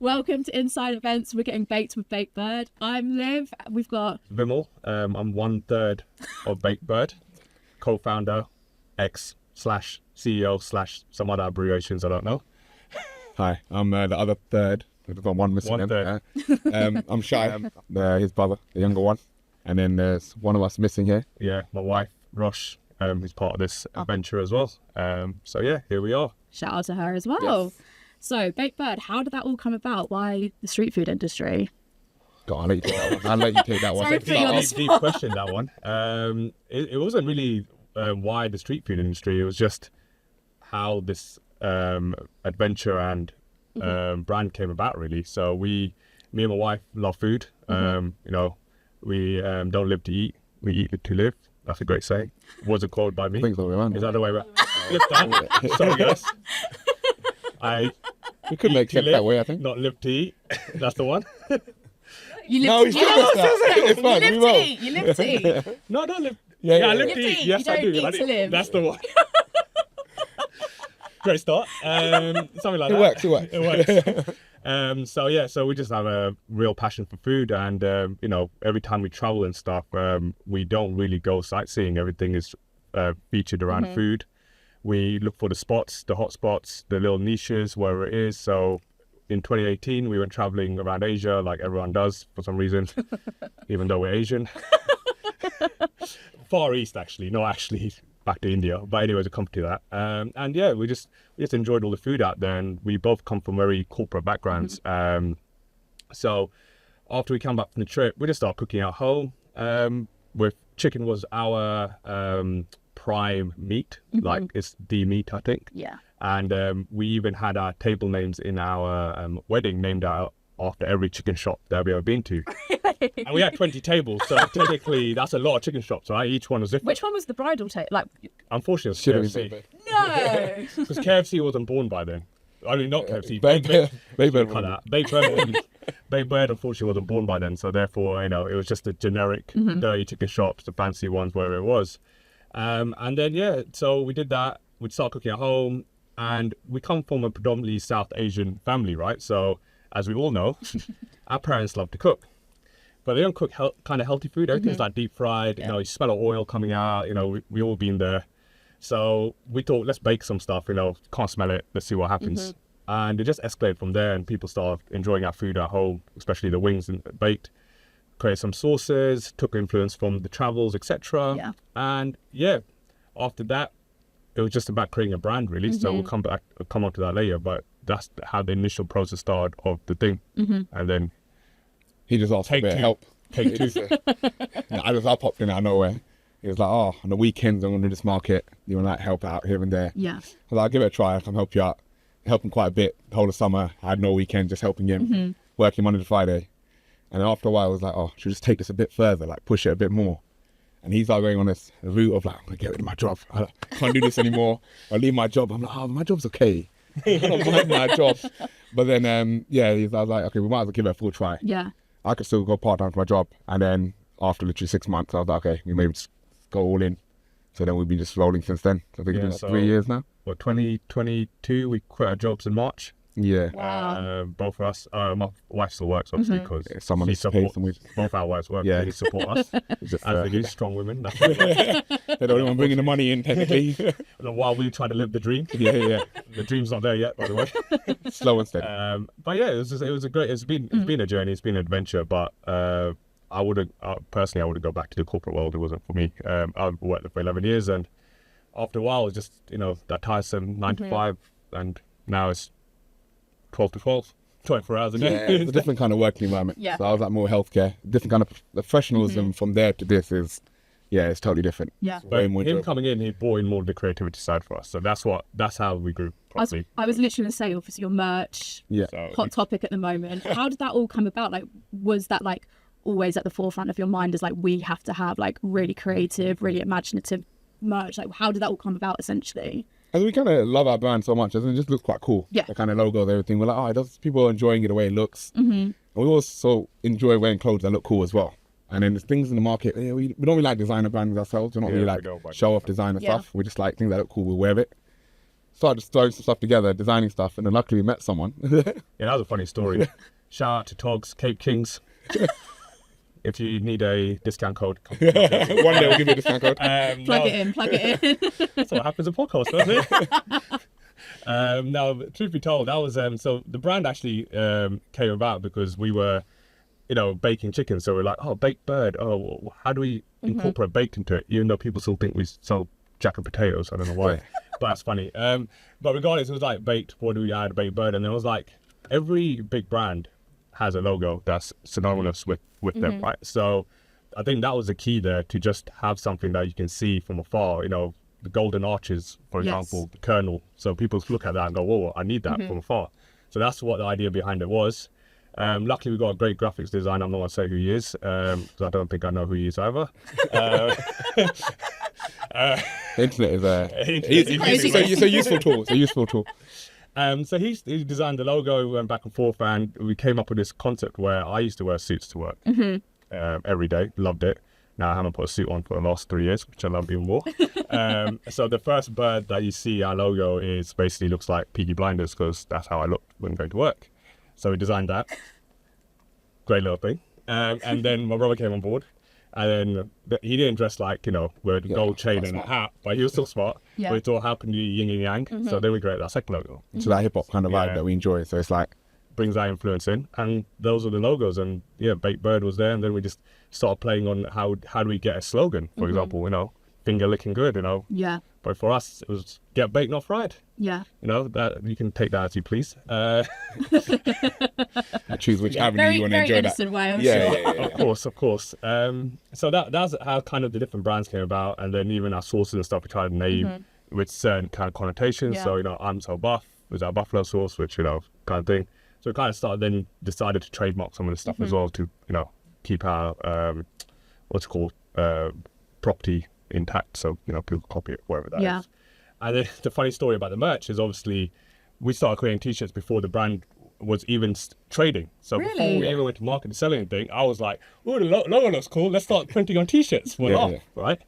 Welcome to Inside Events. We're getting baked with Baked Bird. I'm Liv. We've got Vimal. I'm 1/3 of Baked Bird, co-founder, ex/CEO/ some other abbreviations I don't know. Hi, I'm the other third. We've got one missing. 1/3. I'm Shy, his brother, the younger one. And then there's one of us missing here. Yeah, my wife, Rosh, is part of this adventure as well. So yeah, here we are. shout out to her as well. Yes. So, Baked Bird, how did that all come about? Why the street food industry? Go on, I'll let you take that one. I'll let you take that one. Sorry for you on the Deep question, that one. It wasn't really why the street food industry. It was just how this adventure and brand came about, really. So me and my wife love food. You know, we don't live to eat. We eat to live. That's a great saying. Was it quoted by me? I think it's the way around. Is that the way around? Flip that. Sorry, guys. We could make it that way, I think. Not live to eat. That's the one. You live No, to he's eat. still got that. It's You fine, live we to will. eat. You live to eat. No, don't live. Yeah, I yeah. live You to live to eat. eat. Yes, You I don't do. eat to live. That's the one. Great start. Something like It that. works. It works. So we just have a real passion for food, and you know, every time we travel and stuff, we don't really go sightseeing. Everything is featured around food. We look for the spots, the hot spots, the little niches, wherever it is. So in 2018, we went traveling around Asia, like everyone does for some reason, even though we're Asian. Far East, actually, not actually back to India. But anyways, we'll come to that. And yeah, we just enjoyed all the food out there, and we both come from very corporate backgrounds. So after we come back from the trip, we just started cooking at home. With chicken was our prime meat, like it's the meat, I think. Yeah. And we even had our table names in our wedding named out after every chicken shop that we ever been to. And we had 20 tables, so technically that's a lot of chicken shops, right? Each one was different. Which one was the bridal tape? Like, Unfortunately, Should have it's been KFC. no. Because KFC wasn't born by then. I mean, not KFC. Baked Cut that. Baked Bird, unfortunately, wasn't born by then. So therefore, you know, it was just the generic dirty chicken shops, the fancy ones, wherever it was. And then, yeah, so we did that. We'd start cooking at home. And we come from a predominantly South Asian family, right? So as we all know, our parents love to cook. But they don't cook kind of healthy food. Everything's like deep fried. You know, you smell of oil coming out. You know, we all been there. So we thought, let's bake some stuff. You know, can't smell it. Let's see what happens. And it just escalated from there. And people started enjoying our food at home, especially the wings and baked. Created some sauces, took influence from the travels, etc. Yeah. And yeah, after that, it was just about creating a brand, really. So we'll come on to that later. But that's how the initial process started of the thing. And then He just asked for a Take bit of two. help. take two. I popped in out of nowhere. He was like, oh, on the weekends I'm going to do this market. You want to like help out here and there? Yeah. I was like, I'll give it a try. I can help you out. Help him quite a bit. The whole of summer, I had no weekend, just helping him, working Monday to Friday. And then after a while, I was like, oh, should we just take this a bit further, like push it a bit more? And he's like going on this route of like, I'm going to get rid of my job. I can't do this anymore. I'll leave my job. I'm like, oh, my job's okay. I don't mind my job. But then, yeah, I was like, okay, we might as well give it a full try. Yeah. I could still go part-time to my job. And then after literally 6 months, I was like, okay, we maybe just go all in. So then we've been just rolling since then. So I think Yeah, it's been so- 3 years now. Well, 2022, we quit our jobs in March. Yeah. Wow. Both of us. My wife still works, obviously, because Yeah, someone needs to pay some wages. both our wives work. Yeah. They support us. Just, As they do, strong women. That's what it is. they don't even bringing the money in, technically. While we try to live the dream. yeah. The dream's not there yet, by the way. Slow and steady. But yeah, it's been a journey. It's been an adventure. But I wouldn't personally. I wouldn't go back to the corporate world. It wasn't for me. I've worked there for 11 years, and after a while, it's just that tiresome 9 to 5, and now it's 12 to 12, 24 hours a Yeah, day. it's a different kind of working environment. Yeah. So I was like more healthcare. Different kind of professionalism from there to this is, yeah, it's totally different. Yeah. But Way more him enjoyable. coming in, he brought in more of the creativity side for us. So that's how we grew properly. I was literally going to say, obviously, your merch, Yeah. So hot topic at the moment. How did that all come about? Like, was that like always at the forefront of your mind as like, we have to have like really creative, really imaginative merch? Like, how did that all come about essentially? And we kind of love our brand so much, and it just looks quite cool. Yeah. The kind of logos, everything. We're like, people are enjoying it the way it looks. And we also enjoy wearing clothes that look cool as well. And then there's things in the market, we don't really like designer brands ourselves. We're not Yeah, really we like don't like show off designer Yeah. stuff. We just like things that look cool, we'll wear it. started just throwing some stuff together, designing stuff, and then luckily we met someone. Yeah, that was a funny story. Shout out to Togs, Cape Kings. If you need a discount code, One day we'll give you a discount code. Plug it in. That's what happens in podcasts, doesn't it? Now, truth be told, that was so the brand actually came about because we were, baking chicken. So we're like, oh, baked bird. Oh, how do we incorporate baked into it? Even though people still think we sell jack and potatoes. I don't know why, but that's funny. But regardless, it was like baked. What do we add? Baked bird, and it was like every big brand has a logo that's synonymous with them, right? So I think that was the key there, to just have something that you can see from afar, the golden arches, for example, the kernel. So people look at that and go, whoa, I need that from afar. So that's what the idea behind it was. Luckily, we got a great graphics designer. I'm not going to say who he is, because I don't think I know who he is either. The internet is it's a useful tool. It's a useful tool. So he designed the logo. We went back and forth, and we came up with this concept where I used to wear suits to work every day. Loved it. Now I haven't put a suit on for the last 3 years, which I love even more. So the first bird that you see, our logo, is basically looks like Peaky Blinders, because that's how I looked when going to work. So we designed that. Great little thing. And then my brother came on board. And then he didn't dress like, with a gold chain and a hat, but he was still smart. Yeah. But we thought, how can you yin and yang? So then we created that second logo. So that hip hop kind of vibe that we enjoy. So it's like, brings that influence in, and those are the logos. And yeah, Baked Bird was there, and then we just started playing on how do we get a slogan, for example, finger licking good, Yeah. But for us, it was get baked, not fried. Yeah. That you can take that as you please. choose which avenue you want to enjoy very that. innocent way, I'm Yeah, sure. yeah, yeah. Of course. So that's how kind of the different brands came about, and then even our sauces and stuff we tried to name with certain kind of connotations. Yeah. So I'm so buff was our buffalo sauce, which kind of thing. So we kind of started, then decided to trademark some of the stuff as well to keep our what's it called property intact, so people copy it wherever that is. And then the funny story about the merch is obviously we started creating t-shirts before the brand was even trading. So before we even went to market and sell anything, I was like, oh, the logo looks cool, let's start printing on t-shirts. Right?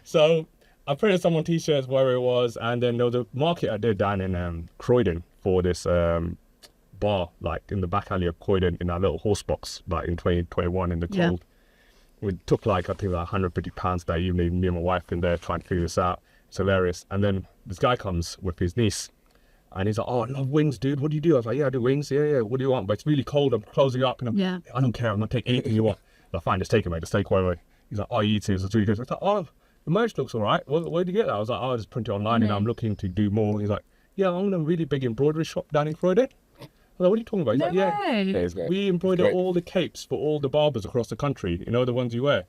So I printed some on t-shirts wherever it was, and then there was a market I did down in Croydon for this bar, like in the back alley of Croydon, in our little horse box, like in 2021 in the cold. We took I think £150 that evening, me and my wife in there trying to figure this out. It's hilarious. And then this guy comes with his niece, and he's like, oh, I love wings, dude. What do you do? I was like, yeah, I do wings. Yeah. What do you want? But it's really cold. I'm closing up. And I don't care. I'm going to take anything you want. I like, fine, just take it, mate. Just take away. He's like, oh, you eat it. It's really good. I was like, oh, the merch looks all right. Where did you get that? I was like, oh, I just print it online and I'm looking to do more. He's like, yeah, I own a really big embroidery shop down in Croydon. I was like, what are you talking about? He's like, yeah, we embroider all the capes for all the barbers across the country. The ones you wear.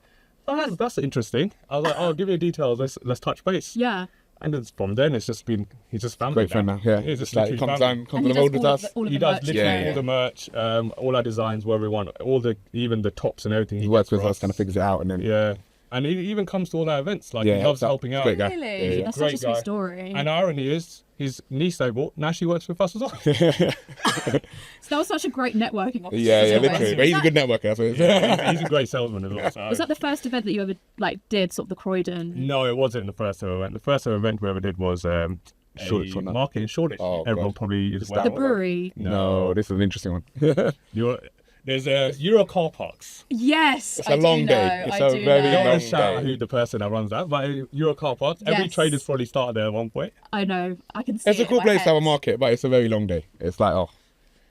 Oh, that's interesting. I was like, oh, give me the details. Let's touch base. Yeah. And then from then, it's just been, he's just family. Great friend now, yeah. He's just like, comes on the road with us. He does literally all the merch, all our designs, wherever we want, even the tops and everything. He works with us, kind of figures it out, and then and he even comes to all our events. Like he loves helping out. Great guy. Really? Yeah. That's Great such a sweet guy. story. And the irony is, his niece they bought, now she works with us as well. So that was such a great networking opportunity. Yeah, literally. But he's a good networker, that's what it is. He's a great salesman as well. So. Was that the first event that you ever did, sort of the Croydon? No, it wasn't the first ever event. The first ever event we ever did was Shoreditch one, no? market in Shoreditch. Oh, Everyone God. probably is The brewery. No, this is an interesting one. There's Euro car parks. Yes, It's a long day. It's a very I don't long want to shout out day. who the person that runs that, but Euro car parks. Every Yes. trader's probably started there at one point. I know. I can see It's a it cool in my place to have a head. market, but it's a very long day. It's like,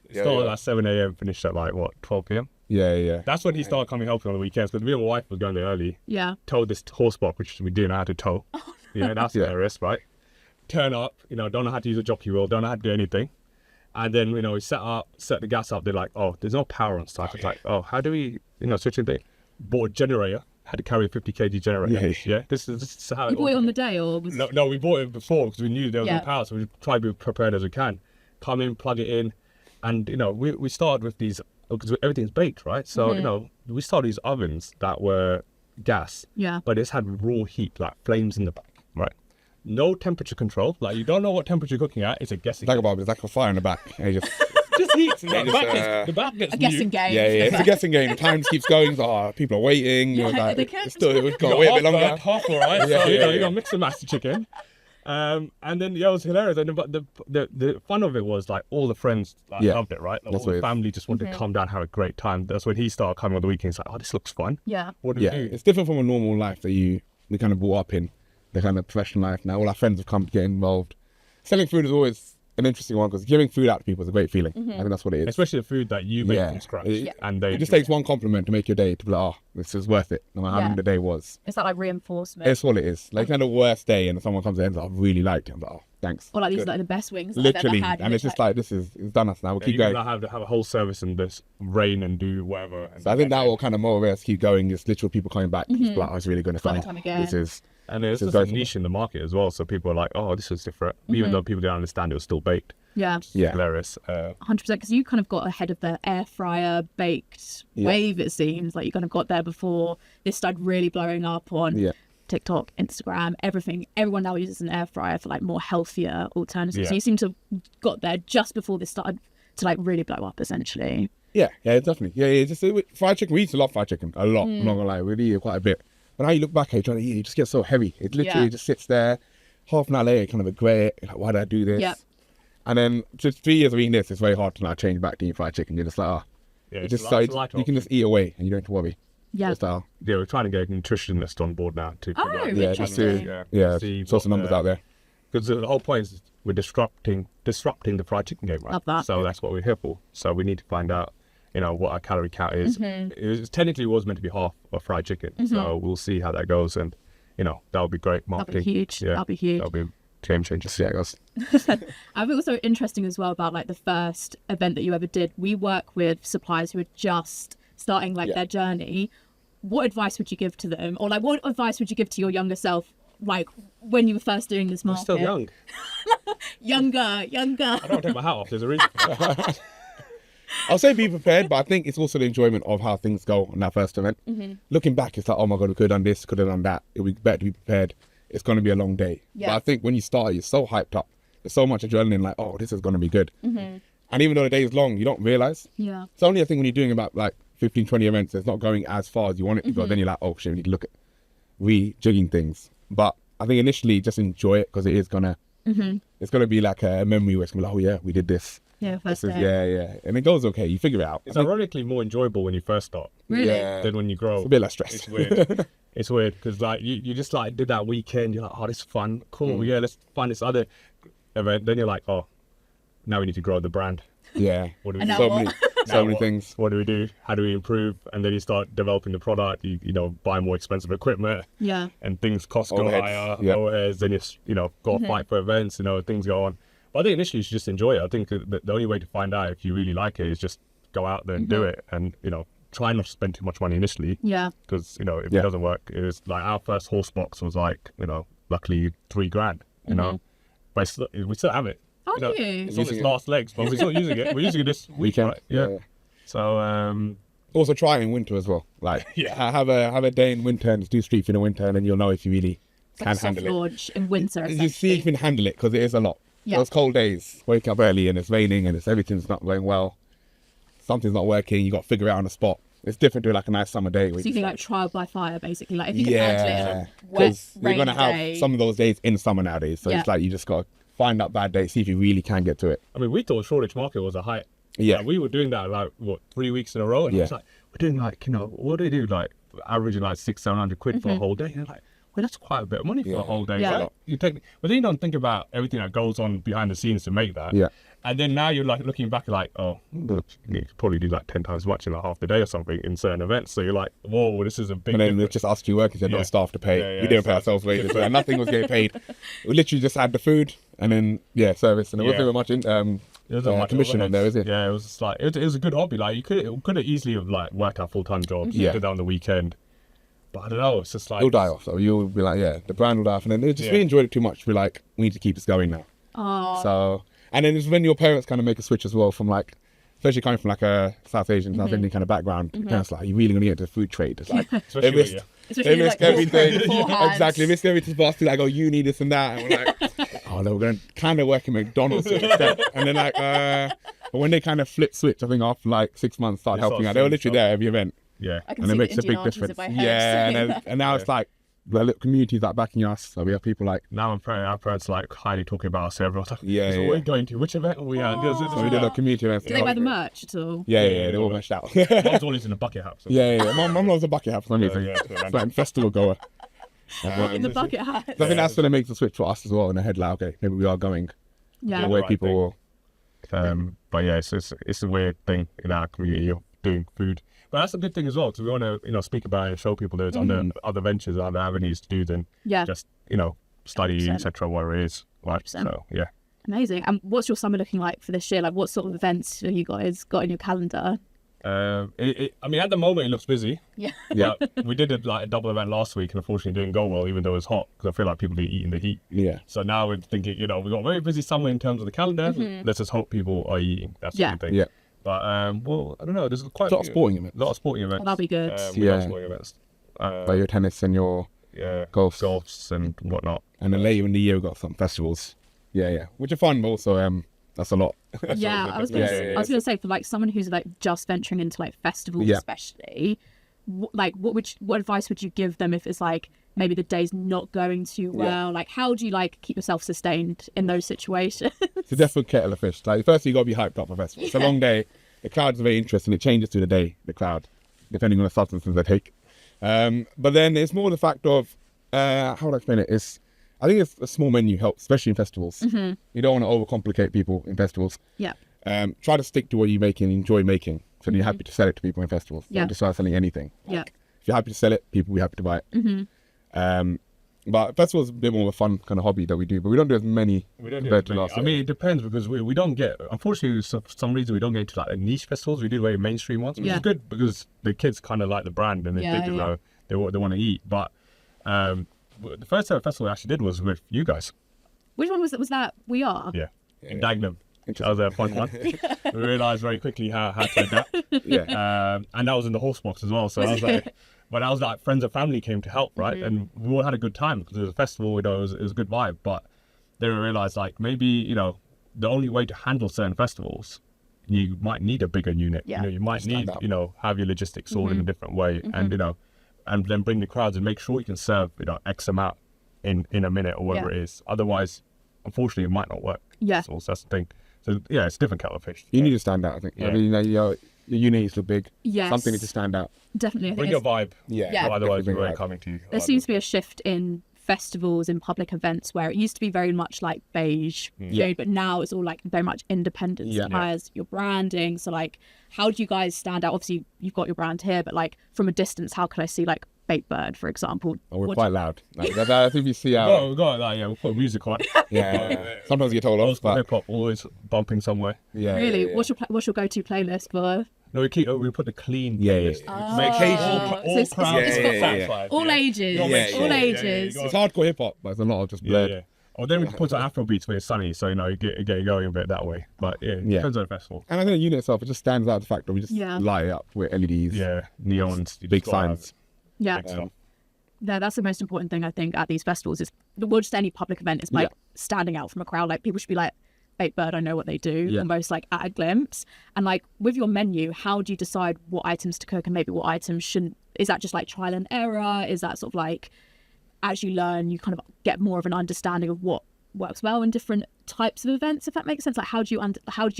It started at 7 a.m, finished at 12 p.m. yeah. That's when he started coming helping on the weekends, because me and my wife was going there early. Yeah. Towed this horse box, which we didn't know how to tow. That's hilarious, right? Turn up, don't know how to use a jockey wheel, don't know how to do anything. And then, we set the gas up. They're like, oh, there's no power on site. It's like, oh, how do we, switch in thing? Bought a generator, had to carry a 50 kg generator. Yeah. This is how You bought it on the day, or was No, we bought it before because we knew there was no Yeah. power, so we tried to be prepared as we can. Come in, plug it in, and we started with these because everything's baked, right? So we started these ovens that were gas, but it's had raw heat, like flames in the back, right? No temperature control, like you don't know what temperature you're cooking at. It's a guessing. It's like a fire in the back. And you just heat. The just, back gets a guessing mute. game? Yeah, it's a guessing game. The time keeps going. So, people are waiting. Yeah, Like, they can't- we've got to wait a bit longer. Half all right. Yeah, So yeah. you got to mix and match the chicken. And then yeah, it was hilarious. And but the fun of it was like all the friends like, Yeah. loved it, right? Like, That's all what the it is. family just wanted to come down, have a great time. That's when he started coming on the weekends. Like, oh, this looks fun. Yeah. What do we Yeah, do? it's different from a normal life that we kind of brought up in, the kind of professional life. Now all our friends have come to get involved. Selling food is always an interesting one because giving food out to people is a great feeling. I think that's what it is. Especially the food that you make Yeah. from scratch, Yeah. and they It just takes one compliment to make your day to be like, oh, this is worth it, no matter how long the day was. It's that like reinforcement. It's all it is. Like, kind of worst day and someone comes in and says, I really liked it. I'm like, oh, thanks. Or like these Good. are like the best wings that Literally. I've ever had. And it's just like, it's done us now. We'll keep you going. can have a whole service and just rain and do whatever. And So I think that will kind of motivate us to keep going. Just literal people coming back. Just like, oh, it's really good. It's Time fun. and time again. This is. And there's This is just a very niche in the market as well. So people are like, oh, this is different. Even though people didn't understand it was still baked. Yeah. Yeah. Hilarious. 100%, because you kind of got ahead of the air fryer baked wave, it seems. Like you kind of got there before this started really blowing up on Yeah. TikTok, Instagram, everything. Everyone now uses an air fryer for like more healthier alternatives. Yeah. So you seem to have got there just before this started to like really blow up, essentially. Yeah, definitely. Yeah. Just fried chicken. We used to love fried chicken a lot. I'm not gonna lie, we eat it quite a bit. But now you look back, you're trying to eat, it just gets so heavy. It literally just sits there. Half an hour later, you kind of regret it. Like, why did I do this? Yep. And then just 3 years of eating this, it's very hard to now change back to eating fried chicken. You're just like, oh, Yeah, it it's just a so light you can just eat away and you don't have to worry. Yeah. Just, oh, Yeah, we're trying to get a nutritionist on board now to figure Oh, out yeah, just interesting. to see source the what, numbers out there. because the whole point is we're disrupting the fried chicken game, right? Love that. So that's what we're here for. So we need to find out, what our calorie count is. Technically, it was meant to be half of fried chicken. So we'll see how that goes, and that would be great marketing. That'll be huge. Yeah, That'll be huge. That'll be a game changer. See how it goes. I think also interesting as well about like the first event that you ever did. We work with suppliers who are just starting like their journey. What advice would you give to them, or like what advice would you give to your younger self, like when you were first doing this I'm market? still young. Younger. I don't take my hat off. There's a reason for that. I'll say be prepared, but I think it's also the enjoyment of how things go on that first event. Looking back, it's like, oh my God, we could have done this, could have done that. It would be better to be prepared. It's going to be a long day. Yeah. But I think when you start, you're so hyped up. There's so much adrenaline, like, oh, this is going to be good. And even though the day is long, you don't realize. Yeah. It's only a thing when you're doing about like 15, 20 events, it's not going as far as you want it to go. Then you're like, oh shit, we need to look at rejigging things. But I think initially just enjoy it because it is going to, it's going to be like a memory where it's going to be like, oh yeah, we did this. Yeah, first This is, day. yeah. And it goes okay. You figure it out. It's ironically more enjoyable when you first start Really? Yeah. than when you grow. It's a bit less stress. It's weird. It's weird because like you just like did that weekend. You're like, oh, this is fun. Cool. Yeah, let's find this other event. Then you're like, oh, now we need to grow the brand. Yeah. What do we And do? now So what? many, Now so many what? things. What do we do? How do we improve? And then you start developing the product. You buy more expensive equipment, Yeah. and things cost go Overheads, higher. yeah. Overheads. Then you go fight for events. Things go on. But I think initially you should just enjoy it. I think the only way to find out if you really like it is just go out there and do it, and try not to spend too much money initially. Yeah. Because if Yeah. it doesn't work, it was like our first horse box was like luckily $3,000. But we still have it. Oh, do you? It's on its last legs, but we're still using it. We're using it this Weekend. Right? Yeah. So Also try it in winter as well. Like Yeah. have a day in winter and just do street food in winter, and then you'll know if you really It's like can a soft handle it. launch in winter. You see if you can handle it because it is a lot. Yeah. Those cold days, wake up early and it's raining and everything's not going well. Something's not working. You got to figure it out on the spot. It's different to like a nice summer day. So you think like trial by fire, basically. Like if you can handle it yeah, on a wet, because you're rainy gonna have day. some of those days in summer nowadays. So Yeah. it's like you just got to find that bad day, see if you really can get to it. I mean, we thought Shoreditch Market was a hype. Yeah. Like, we were doing that like 3 weeks in a row, and Yeah. it's like we're doing like what do they do like averaging like 600-700 quid for a whole day? And you're like, well, that's quite a bit of money for Yeah. a whole day. Yeah. Right? But then you don't think about everything that goes on behind the scenes to make that. Yeah. And then now you're like looking back like, oh, you could probably do like 10 times as much in like half the day or something in certain events. So you're like, whoa, this is a big And then difference. it's just us two workers, there's Yeah. no staff to pay. Yeah, yeah, we didn't pay exactly. ourselves wages. So nothing was getting paid. We literally just had the food and then service, and there wasn't Yeah. even much in, There wasn't much commission on there, is it? Yeah, it was just like it was a good hobby. Like it could have easily have like worked out full-time jobs. Yeah. Did that on the weekend. But I don't know. It's just like It'll die off. So you'll be like, yeah, the brand will die off. And then they just Yeah. we enjoyed it too much. We're like, we need to keep this going now. Oh, So, and then it's when your parents kind of make a switch as well from like, especially coming from like a South Asian, South Indian kind of background. Your parents are like, are you really going to get into the food trade? It's like, Especially they when missed, you're- especially they like missed everything. beforehand. Exactly. Missed everything for us to like, oh, you need this and that. And we're like, oh, no, we're going to kind of work in McDonald's instead. And then like, but when they kind of flip switch, I think after like 6 months, started They helping start out. They were seeing literally stuff. there every event. Yeah. I can And see it the makes a Indian big aunties difference. in my head. Yeah. so- And now it's like, little communities that backing us. So we have people like, Now our parents like highly talking about us. So everyone's like, Yeah, so yeah. we're going to which event are we at? so we did a community event. Do they wear the merch at all? Yeah, they're all meshed out. Mom's always in a bucket hat. So. Yeah. Mum loves a bucket hat for some reason. Yeah, yeah. It's like festival goer. In the bucket hat. So I think that's going to make the switch for us as well in the head. Like, okay, maybe we are going Yeah. the way right people thing. will. But yeah, it's a weird thing in our community of doing food. But that's a good thing as well, because we want to speak about it and show people there's other ventures, other avenues to do than Yeah. just study, 100%. etc. Whatever it is. Right. 100%. So yeah. Amazing. And what's your summer looking like for this year? Like, what sort of events have you guys got in your calendar? I mean, at the moment it looks busy. Yeah. Yeah. But we did a double event last week, and unfortunately it didn't go well, even though it was hot, because I feel like people are eating the heat. Yeah. So now we're thinking, we've got a very busy summer in terms of the calendar. Let's just hope people are eating. That's Yeah. the thing. Yeah. But well, I don't know. There's quite A lot of sporting events. A lot of sporting events. Oh, that'll be good. We love Yeah. sporting events. Like your tennis and your Yeah. golfs. And whatnot. And then later in the year we got some festivals. Yeah. Which are fun, but also that's a lot. Yeah, I was gonna, Yeah. I was gonna say for like someone who's like just venturing into like festivals, Yeah. especially, what advice would you give them if it's like maybe the day's not going too well? Like, how do you like keep yourself sustained in those situations? It's a different kettle of fish. Like, firstly, you got to be hyped up for festival. It's a long day. The clouds are very interesting. It changes through the day, the cloud, depending on the substances they take. But then it's more the fact of, how would I explain it? I think it's a small menu helps, especially in festivals. You don't want to overcomplicate people in festivals. Yeah. Try to stick to what you make and enjoy making. So you're happy to sell it to people in festivals. Yeah. Don't just start selling anything. Yeah. If you're happy to sell it, people will be happy to buy it. But festivals is a bit more of a fun kind of hobby that we do, but we don't do as many We don't do compared it to last I year. mean, it depends, because we don't get, unfortunately, for some reason, we don't get into like the niche festivals. We do very mainstream ones, which Yeah. is good because the kids kind of like the brand and they Yeah, think yeah. they want to eat. But the first ever festival I actually did was with you guys. Which one was that? Was that We Are? Yeah. In Dagenham. That was a fun one. We realised very quickly how to adapt. Yeah. And that was in the horse box as well. So I was like, but I was like, friends and family came to help, right? And we all had a good time because it was a festival, it was a good vibe. But then we realised like maybe, the only way to handle certain festivals, you might need a bigger unit. Yeah. You might Stand need, out. have your logistics sorted in a different way and, and then bring the crowds and make sure you can serve, X amount in a minute or whatever Yeah. it is. Otherwise, unfortunately, it might not work. Yeah. So that's the thing. So yeah, it's a different kettle of fish. You need to stand out, I think. Yeah. I mean, your unit needs to look big. Yes. Something needs to stand out. Definitely. I think Bring your it's- vibe. Yeah. Or otherwise, Definitely we bring ain't vibe. coming to you. there seems to be a shift in festivals, in public events, where it used to be very much like beige food, but now it's all like very much independent Yeah. suppliers, your branding. So like, how do you guys stand out? Obviously you've got your brand here, but like from a distance, how can I see like Baked Bird, for example? Oh, we're What- quite loud. Like, I think you see how. We got that, yeah. We'll put music on. Yeah. Sometimes you get told off, but Hip hop always bumping somewhere. yeah. Really? yeah. What's your go-to playlist for No, we put the clean. Yeah, yeah. playlist. Make sure So all it's- crowds it's are for satisfied. all yeah. ages? gotta make All sure. ages. Yeah, It's hardcore hip hop, but it's a lot of just Yeah, blurred. yeah. Or then we can put some Afro beats where it's sunny, so you get it going a bit that way. But yeah, it Yeah. depends on the festival. And I think the unit itself, it just stands out the fact that we just Yeah. light it up with LEDs, Yeah, neons, you big just gotta have signs. Yeah. big stuff. Yeah, that's the most important thing I think at these festivals is well, just any public event is like standing out from a crowd. Like people should be like, Baked Bird, I know what they do, Yeah. almost like at a glimpse. And like with your menu, how do you decide what items to cook and maybe what items shouldn't? Is that just like trial and error? Is that sort of like as you learn, you kind of get more of an understanding of what works well in different types of events? If that makes sense, like how do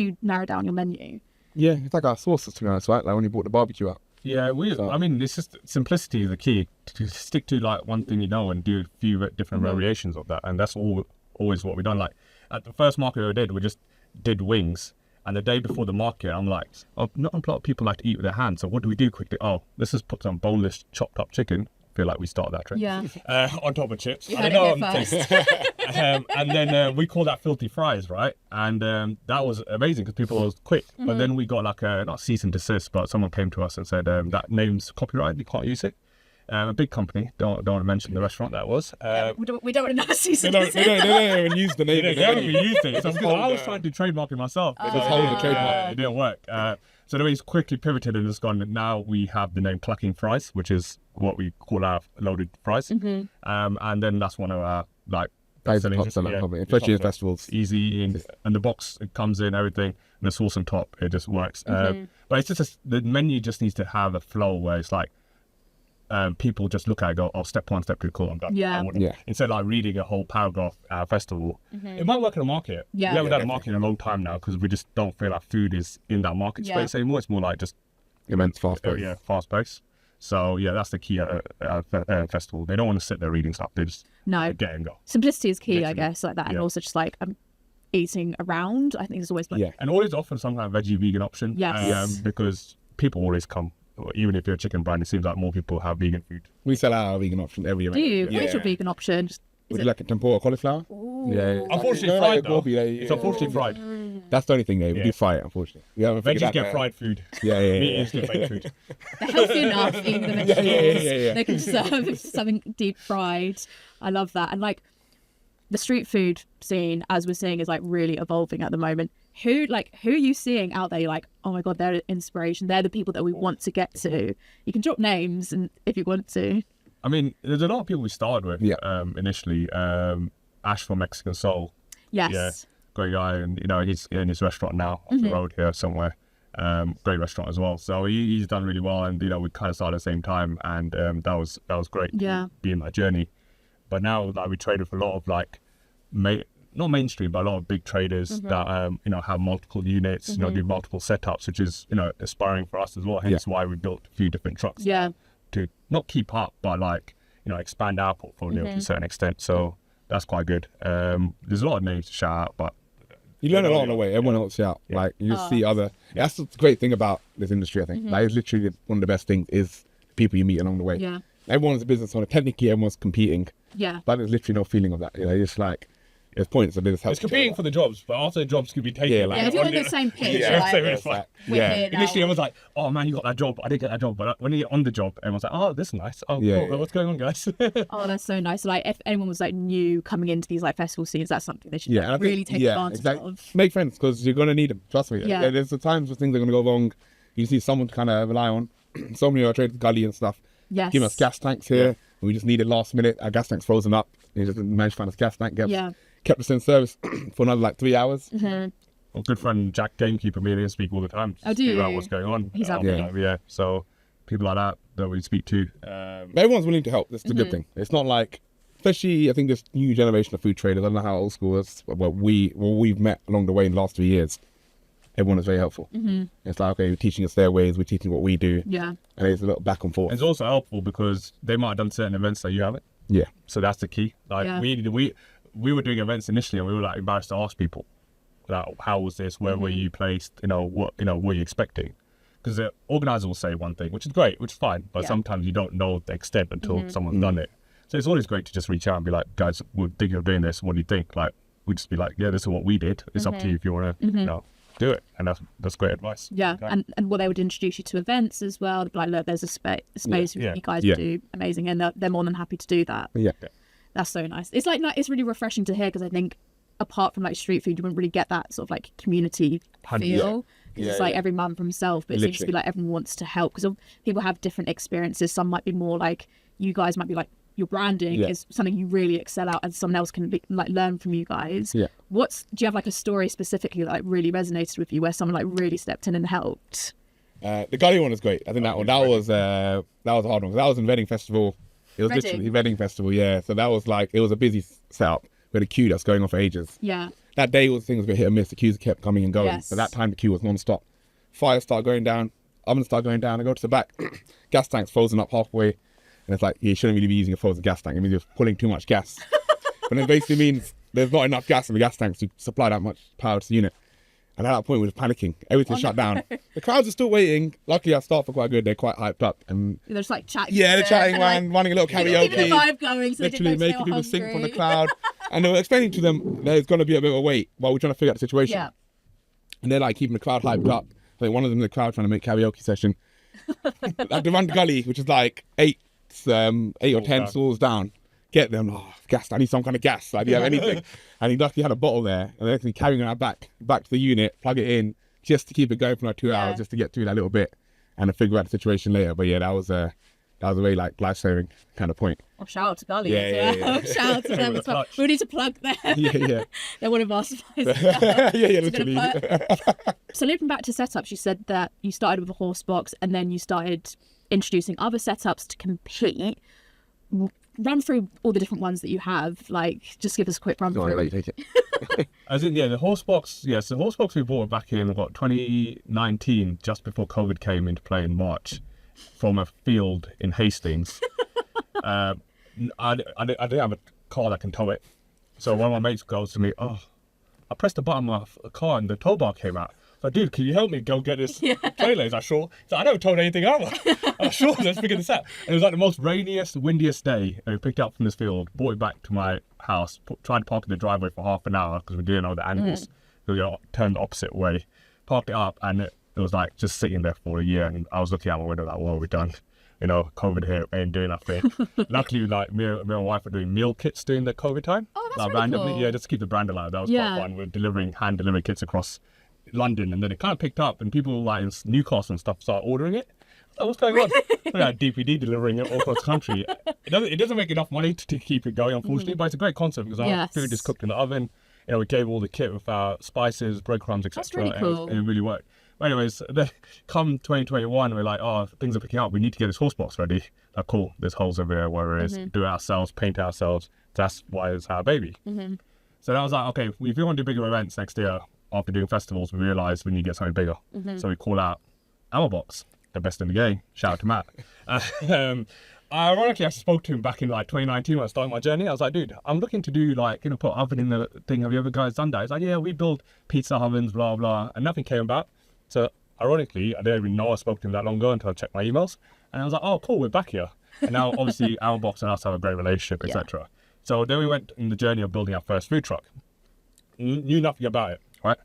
you narrow down your menu? Yeah, it's like our sauces, to be honest, right? Like when you brought the barbecue out. Yeah, I mean, it's just simplicity is the key. To stick to like one thing and do a few different variations of that, and that's always what we've done. Like at the first market we did, we just did wings, and the day before the market, I'm like, not a lot of people like to eat with their hands, so what do we do quickly? Oh, let's just put some boneless chopped up chicken. I feel like we started that trend. Yeah. On top of chips. You I heard don't it know here on taste. And then we call that filthy fries, right? And that was amazing because people was quick. But then we got like not cease and desist, but someone came to us and said that name's copyrighted, you can't use it. A big company, don't want to mention the restaurant that was. We don't want to know season. They don't even use the name. They haven't even used it. So I was trying to trademark it myself. Just hold the trademark. It didn't work. So then he's quickly pivoted and just gone. Now we have the name Clucking Fries, which is what we call our loaded fries. And then that's one of our like Guys, selling- top seller, yeah, probably, it's especially in top seller. festivals. Easy eating, and the box it comes in everything, and the sauce on top. It just works. But it's just the menu just needs to have a flow where it's like people just look at it and go, oh, step 1, step 2, cool, I'm done. Yeah. I wouldn't- Yeah. Instead of like reading a whole paragraph at a festival, it might work in the market. Yeah. We haven't Yeah, done a market in a long time now because we just don't feel like food is in that market Yeah. space anymore. It's more like just Immense fast pace. yeah, fast pace. So yeah, that's the key at a festival. They don't want to sit there reading stuff. They just No. get and go. Simplicity is key, I Literally. guess, like that. And Yeah. also just like eating around, I think is always like, Yeah. And always offer some kind of veggie vegan option. Yes. Because people always come. Even if you're a chicken brand, it seems like more people have vegan food. We sell our vegan option every year. do you? Yeah. What is your vegan option? Just, Would you like a tempura cauliflower? Yeah. Unfortunately, No, fried like a though. gobi, yeah, It's yeah. unfortunately fried. That's the only thing there. We Yeah. do fry it, unfortunately. We haven't figured Veggies out get that. fried food. Yeah, yeah, Meat yeah. is just fake food. they're healthy enough, even the vegetables. yeah. They can serve something deep fried. I love that. And like the street food scene, as we're seeing, is like really evolving at the moment. Who are you seeing out there? You're like, oh my god, they're inspiration. They're the people that we want to get to. You can drop names, and if you want to. I mean, there's a lot of people we started with Yeah. initially. Ash from Mexican Soul. Yes. Yeah, great guy, and he's in his restaurant now Mm-hmm. off the road here somewhere. Great restaurant as well. So he's done really well, and we kind of started at the same time, and that was great. Yeah. Being that journey, but now like we trade with a lot of like, not mainstream, but a lot of big traders Mm-hmm. that have multiple units, do multiple setups, which is aspiring for us as well. Hence why we built a few different trucks. Yeah. To not keep up, but like expand our portfolio Mm-hmm. to a certain extent. So that's quite good. There's a lot of names to shout out, but You learn a lot on the way. Everyone helps you out. Like you just see other. That's the great thing about this industry. I think that is literally one of the best things is the people you meet along the way. Yeah. Everyone's a business owner. Technically, everyone's competing, Yeah. but there's literally no feeling of that. It's like there's points that they just help. it's competing for the jobs. But after the jobs could be taken. Yeah, like- Yeah, if you're on the same pitch, Yeah. you're like, Same as like- we're yeah. here now. Initially, I was like, "Oh man, you got that job. I didn't get that job." But when you get on the job, everyone's like, "Oh, this is nice. Oh, Yeah, cool. yeah. What's going on, guys?" Oh, that's so nice. Like, if anyone was like new coming into these like festival scenes, that's something they should Yeah, and I think- really take advantage exactly. of. Make friends because you're gonna need them. Trust me. Yeah. There's the times where things are gonna go wrong. You see someone to kind of rely on. So many are traded gully and stuff. Yes. Giving us gas tanks here. And we just needed last minute. Our gas tank's frozen up. You just managed to find us gas tank. Yeah. Kept us in service for another like 3 hours. Well, good friend Jack Gamekeeper, me and him speak all the time. Oh, do Figure out you? what's going on? He's out there. Yeah. So people like that we speak to. But everyone's willing to help. That's the good thing. It's not like, especially I think this new generation of food traders. I don't know how old school is, but we've met along the way in the last 3 years. Everyone is very helpful. It's like, okay, we're teaching us their ways, we're teaching what we do, Yeah. and it's a little back and forth. It's also helpful because they might have done certain events that you haven't. Yeah, So that's the key. Like Yeah. we were doing events initially, and we were like embarrassed to ask people, like, how was this? Where were you placed? What were you expecting? Because the organizer will say one thing, which is great, which is fine, but Yeah. sometimes you don't know the extent until someone's done it. So it's always great to just reach out and be like, guys, we're thinking of doing this. What do you think? Like, we just be like, yeah, this is what we did. It's up to you if you want to, do it. And that's great advice. Yeah, Okay. and they would introduce you to events as well. They'd be like, look, there's a space Yeah. you guys Yeah. do amazing, and they're more than happy to do that. yeah. That's so nice. It's like it's really refreshing to hear because I think apart from like street food, you wouldn't really get that sort of like community 100%. feel. 'Cause Yeah, it's like yeah. every man for himself, but it seems to be Literally. like everyone wants to help because people have different experiences. Some might be more like you guys might be like your branding Yeah. is something you really excel at, and someone else can like learn from you guys. Yeah. Do you have like a story specifically that like really resonated with you where someone like really stepped in and helped? The gully one is great. I think that was a hard one. 'Cause that was in Reading Festival. It was Reading? literally Reading Festival, yeah. So that was like, it was a busy setup with a queue that's going on for ages. Yeah. That day was things were hit and miss. The queues kept coming and going. Yes. But that time the queue was non-stop. Fires start going down, ovens start going down. I go to the back, gas tank's frozen up halfway, and it's like you shouldn't really be using a frozen gas tank. It means you're pulling too much gas. But it basically means there's not enough gas in the gas tanks to supply that much power to the unit. And at that point, we were panicking. Everything shut down. The crowds are still waiting. Luckily, our staff are quite good. They're quite hyped up. And They're just like chatting. yeah, they're chatting, and, man, running a little Keeping the karaoke. vibe going, so they Literally didn't know making they people were sing from the hungry. crowd. And they were explaining to them there's going to be a bit of a wait while we're trying to figure out the situation. Yeah. And they're like keeping the crowd hyped up. I think one of them in the crowd trying to make karaoke session. Like the run the gully, which is like eight or 10 down. stalls down. Get them, gas, I need some kind of gas. Like, do you have anything? And he luckily had a bottle there. And they're actually carrying it back to the unit, plug it in, just to keep it going for like 2 hours, just to get through that little bit and to figure out the situation later. But yeah, that was a very like life-saving kind of point. Oh, shout out to Gully Yeah, as well. yeah, yeah. Shout out to them as well. Touch. We need to plug them. Yeah. They're one of our suppliers. yeah, literally. So looping back to setups, you said that you started with a horse box and then you started introducing other setups to compete. Run through all the different ones that you have. Like, just give us a quick run Go on, I'll through. let you take it. As in, the horse box. Yes, the horse box we bought back in 2019, just before COVID came into play in March, from a field in Hastings. I didn't have a car that can tow it, so one of my mates goes to me, "Oh, I pressed the button of the car and the tow bar came out." So, dude, can you help me go get this trailer? He's like, sure. So I never told anything out. I'm sure, let's figure this out. And it was like the most rainiest, windiest day. And we picked it up from this field, brought it back to my house, tried to park in the driveway for half an hour because we didn't know the angles. So we turned the opposite way, parked it up, and it was like just sitting there for a year. And I was looking out my window like, what have we done? You know, COVID here, ain't doing nothing. Luckily, like me and my wife were doing meal kits during the COVID time. Oh, that's like, really randomly, cool. yeah, just to keep the brand alive. That was quite fun. We were hand delivering kits across London, and then it kind of picked up, and people like in Newcastle and stuff started ordering it. So what's going on? We had DPD delivering it all across the country. It doesn't make enough money to keep it going, unfortunately, but it's a great concept because our food is cooked in the oven. You know, we gave all the kit with our spices, breadcrumbs, etc. That's really cool. And it really worked. But anyways, then come 2021, we're like, oh, things are picking up. We need to get this horse box ready. Like, cool, there's holes everywhere where it is. Do it ourselves, paint it ourselves. That's why it's our baby. So that was like, okay, if we want to do bigger events next year, after doing festivals, we realised we need to get something bigger. So we call out Ammobox, the best in the game. Shout out to Matt. Ironically, I spoke to him back in like 2019 when I started my journey. I was like, dude, I'm looking to do like, you know, put oven in the thing. Have you ever guys done that? He's like, yeah, we build pizza ovens, blah, blah. And nothing came about. So ironically, I didn't even know I spoke to him that long ago until I checked my emails. And I was like, oh, cool, we're back here. And now obviously Ammobox and us have a great relationship, etc. So then we went in the journey of building our first food truck. Knew nothing about it, right?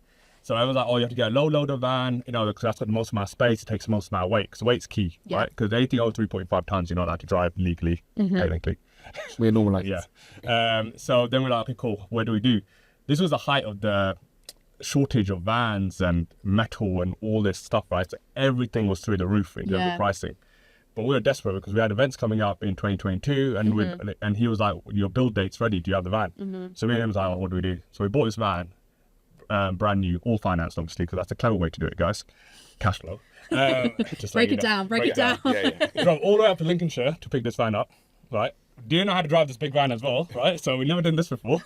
So I was like, oh, you have to get a low loader van, you know, because that's got the most amount of space, it takes the most amount of weight, because weight's key, right? Because anything over 3.5 tons, you're not allowed to drive legally, technically. We're normal like Yeah. So then we're like, okay, cool, what do we do? This was the height of the shortage of vans and metal and all this stuff, right? So everything was through the roof in terms of pricing. But we were desperate because we had events coming up in 2022, and and he was like, your build date's ready, do you have the van? So me and him was like, oh, what do we do? So we bought this van, brand new, all financed obviously, because that's a clever way to do it, guys. Cash flow. Just Break it down. Drove all the way up to Lincolnshire to pick this van up, right? Do you know how to drive this big van as well, right? So we never done this before.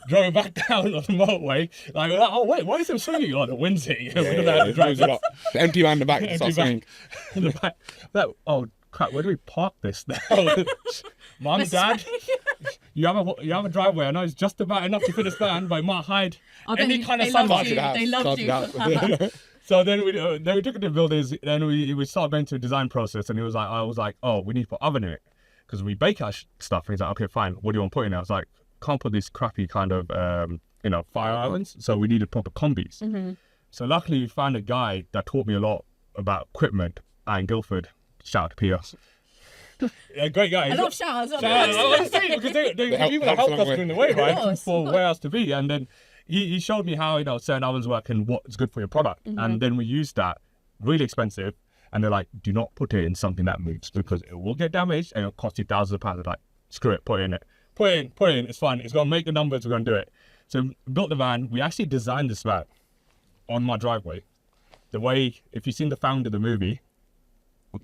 Drove it back down on the motorway. Like, oh wait, why is it swinging? Oh, the wind's hitting. We don't know how to drive that. The empty van in the back. Empty starts van. swinging. In the back. Oh crap, where do we park this now? Mum, Dad, you have a driveway. I know it's just about enough to fit this van, but it might hide any kind of sunlight. They loved you. So then we took it to builders. Then we started going through the design process, and I was like, oh, we need to put oven in it because we bake our stuff. And he's like, okay, fine. What do you want to put in there? I was like, can't put these crappy kind of fire islands. So we needed proper combis. So luckily we found a guy that taught me a lot about equipment in Guildford. Shout out to Pia. Yeah, great guy. I love showers. Because they people that helped us during the way, right? For where else to be. And then he showed me how, certain ovens work and what's good for your product. And then we used that, really expensive. And they're like, do not put it in something that moves because it will get damaged and it'll cost you thousands of pounds. They're like, screw it, put it in it. Put it in, it's fine. It's going to make the numbers, we're going to do it. So we built the van. We actually designed this van on my driveway. The way, if you've seen the Founder of the movie,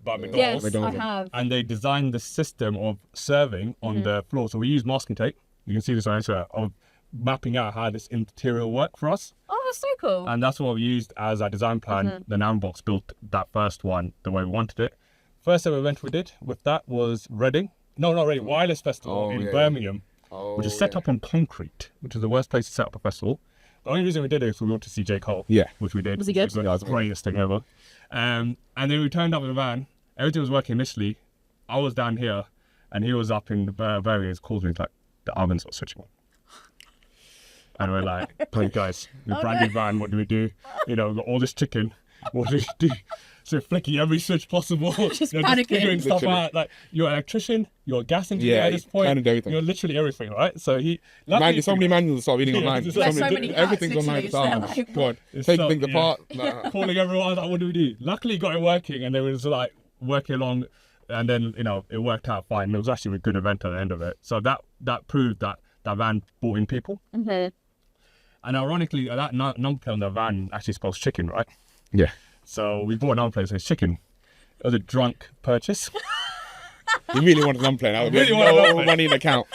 by McDonald's. Yes, I have. And they designed the system of serving on the floor. So we use masking tape. You can see this on Instagram of mapping out how this interior will work for us. Oh, that's so cool. And that's what we used as our design plan. The Ammobox built that first one the way we wanted it. First ever event we did with that was Reading. No, not Reading. Wireless Festival in Birmingham, which is set up on concrete, which is the worst place to set up a festival. The only reason we did it is we wanted to see J. Cole, which we did. Was he good? It was the greatest thing ever. And then we turned up with a van. Everything was working initially. I was down here, and he was up in the various calls me like, the oven's not switching on. And we're like, hey guys, the brand new van, what do we do? We've got all this chicken. What do we do? So flicking every switch possible. Just panicking. Figuring stuff out. Like, you're an electrician, you're a gas engineer at this point. Kind of everything. You're literally everything, right? So there's so many manuals to start reading online. There's so many everything's apps, online. literally, Go on, taking things apart. Calling everyone, I was like, what do we do? Luckily got it working, and they was like working along, and then, it worked out fine. It was actually a good event at the end of it. So that proved that van brought in people. And ironically, that number plate on the van actually spells chicken, right? Yeah. So we bought another place, it's chicken. It was a drunk purchase. You really wanted an unplane. I would Really really wanted an no unplane. money in the account.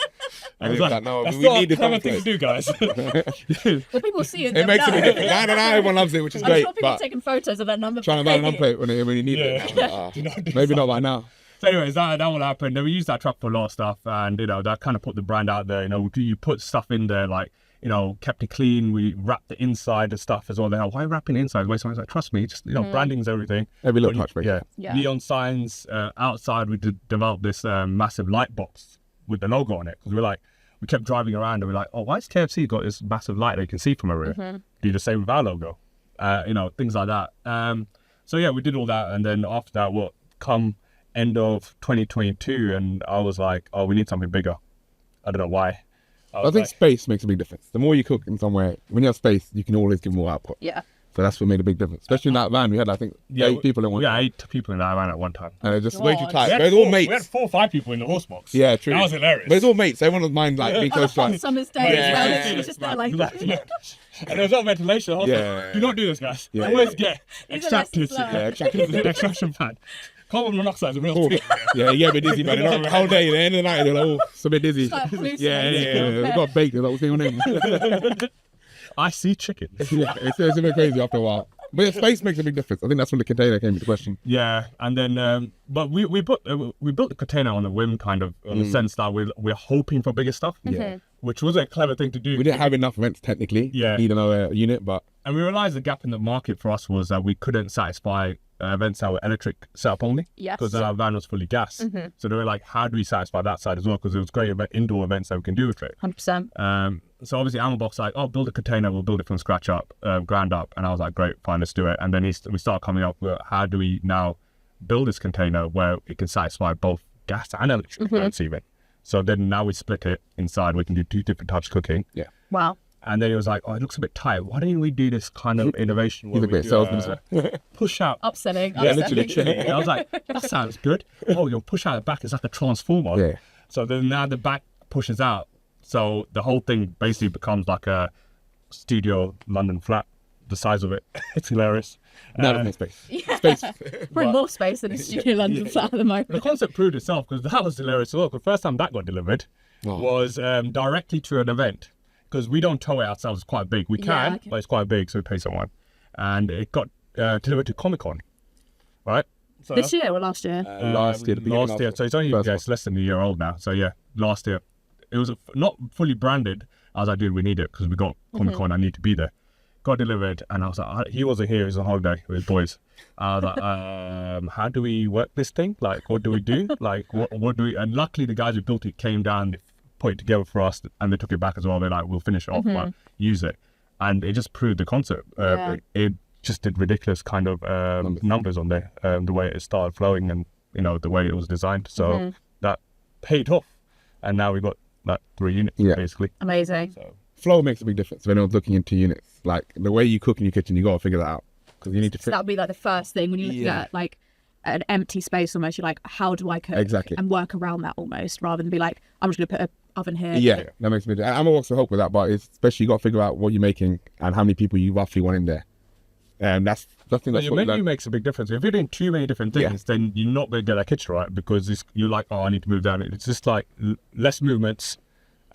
And was he was like, like, no, that's we not need a this clever thing to unplane. do, guys. Well, people see it. It makes a big difference. No, everyone loves it, which is I'm great. sure people are But taking photos of that number. trying to buy an plate. unplane when you need it. Yeah. Nah, Do not do maybe so. not by now. So anyways, that all happened. Then we used that truck for a lot of stuff, and that kind of put the brand out there. You put stuff in there like kept it clean. We wrapped the inside of stuff as well. They're like, why wrapping the inside? Wait, someone's like, trust me, just branding's everything. Every little But, touch, basically. Yeah. Neon signs outside. We developed this massive light box with the logo on it because we kept driving around and we're like, oh, why has KFC got this massive light that you can see from everywhere? Do the same with our logo, things like that. So yeah, we did all that, and then after that, come end of 2022, and I was like, oh, we need something bigger. I don't know why. I think space makes a big difference. The more you cook in somewhere, when you have space, you can always give more output. Yeah. So that's what made a big difference. Especially in that van, we had, I think, 8 people in one. Yeah, 8 people in that van at one time. And it's just way too God. tight. We But had it's all 4 mates. We had 4 or 5 people in the horse box. Yeah, true. That was hilarious. But it's all mates. Everyone was mine, like, being close to On us. summer's day Yeah. as well. It's just there like. And there was no ventilation. I was Yeah. like, do not do this, guys. Yeah. Always get These are extracted. lessons learned. Yeah, extracted. Extraction fan. Carbon monoxide is a real Cool. thing. Yeah, you get a bit dizzy, man. The whole day, at the end of the night, they're like, oh, it's a bit dizzy. Like Yeah, hallucinating. we got baked. They're like, what's going on? I see chicken. Yeah, it's a bit crazy after a while. But yeah, space makes a big difference. I think that's when the container came into question. Yeah, and then but we built the container on a whim, kind of, in the sense that we're hoping for bigger stuff. Yeah. Which was a clever thing to do. We didn't have enough events technically. Yeah. Need another unit, but And we realized the gap in the market for us was that we couldn't satisfy events that were electric setup only. Yes. Because our van was fully gas. So they were like, how do we satisfy that side as well? Because it was great indoor events that we can do with it. 100%. So obviously Amelbox like, oh, build a container, we'll build it from scratch up, ground up. And I was like, great, fine, let's do it. And then we started coming up with how do we now build this container where it can satisfy both gas and electric events even. So then now we split it inside. We can do 2 different types of cooking. yeah. Wow. And then he was like, oh, it looks a bit tight. Why don't we do this kind of innovation where He's a we great do salesman. push out? Upselling. Yeah, upselling. literally. I was like, that sounds good. Oh, you'll push out the back. It's like a transformer. Yeah. So then now the back pushes out. So the whole thing basically becomes like a studio London flat, the size of it. It's hilarious. Now there's no space. Space. We're in more space than a studio London flat at the The moment. concept proved itself because that was hilarious as well. The first time that got delivered Oh. was directly to an event because we don't tow it ourselves. It's quite big. We Yeah, can, okay. but it's quite big, so we pay someone. And it got delivered to Comic Con, right? So This year or last year? Last year, the beginning last year. of So it's only first it's less than a year old now. So yeah, last year. It was not fully branded. I was like, dude, we need it because we got Comic Con. I need to be there. Got delivered, and I was like, he wasn't here. He was on holiday with his boys. I was like, how do we work this thing? Like, what do we do? Like, what do we? And luckily, the guys who built it came down, they put it together for us, and they took it back as well. They're like, we'll finish it off, but use it. And it just proved the concept. Yeah. It just did ridiculous kind of numbers on there. The way it started flowing, and the way it was designed. So that paid off, and now we've got like 3 units basically. Amazing. So Flow makes a big difference if anyone's looking into units. Like the way you cook in your kitchen, you got to figure that out because you need to So fit. that would be like the first thing when you're looking at like an empty space almost. You're like, how do I cook? Exactly. And work around that almost rather than be like, I'm just going to put an oven here. Yeah, that makes me. I'm also help with that, but it's especially you got to figure out what you're making and how many people you roughly want in there. And that's the thing. But That's your what menu makes a big difference. If you're doing too many different things, then you're not going to get that kitchen right because you're like, oh, I need to move down. It's just like less movements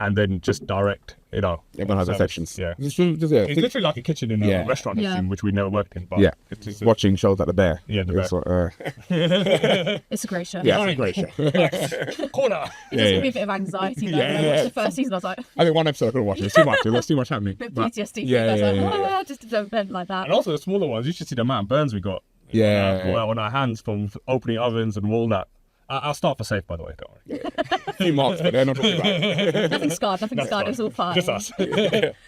and then just direct, everyone has their service. sections. Yeah. It's It's literally like a kitchen in a Yeah. restaurant, Yeah. which we never worked in. But yeah. it's just Watching shows like The Bear. Yeah, The It's Bear. It's a great show. Yeah, it's a great show. corner. It does give me a bit of anxiety though. When I watched the first season, I was like, I think one episode I couldn't watch it. There's too much. There's too much happening. bit But- PTSD. Yeah, I was yeah, like, yeah. just an event like that. And also the smaller ones, you should see the amount of burns we got. Yeah. On our hands from opening ovens and all that. I'll start for safe, by the way. Don't worry. A few marks, but they're not talking about it. Nothing scarred. Nothing scarred. It was all fine. Just us.